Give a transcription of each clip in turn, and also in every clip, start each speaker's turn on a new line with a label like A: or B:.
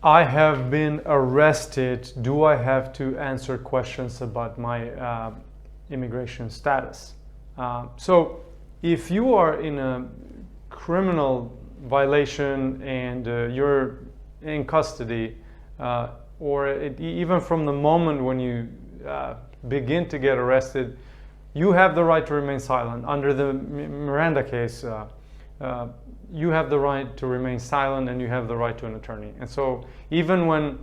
A: I have been arrested. Do I have to answer questions about my immigration status? So if you are in a criminal violation and you're in custody, even from the moment when you begin to get arrested, you have the right to remain silent. Under the Miranda case, you have the right to remain silent and you have the right to an attorney. And so even when,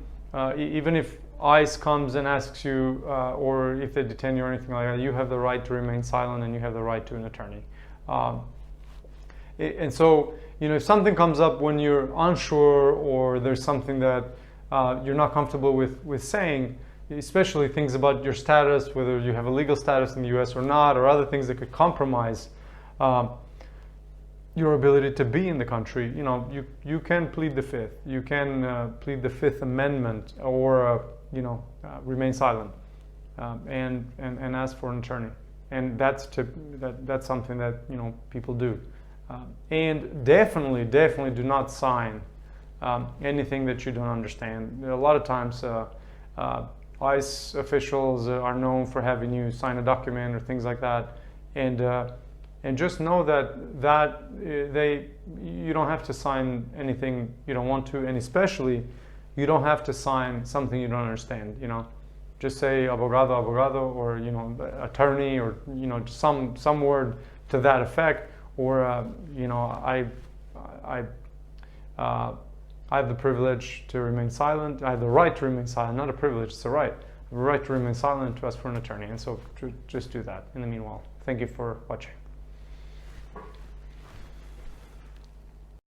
A: even if ICE comes and asks you, or if they detain you or anything like that, you have the right to remain silent and you have the right to an attorney. And so, if something comes up when you're unsure or there's something that you're not comfortable with saying, especially things about your status, whether you have a legal status in the US or not, or other things that could compromise your ability to be in the country, you can plead the Fifth. You can plead the Fifth Amendment, or remain silent and ask for an attorney. And that's something that people do. And definitely do not sign anything that you don't understand. A lot of times ICE officials are known for having you sign a document or things like that, and just know that you don't have to sign anything you don't want to, and especially you don't have to sign something you don't understand. Just say abogado, or attorney, or some word to that effect, or I have the privilege to remain silent. I have the right to remain silent, not a privilege, it's a right. I have a right to remain silent, to ask for an attorney. And so just do that in the meanwhile. Thank you for watching.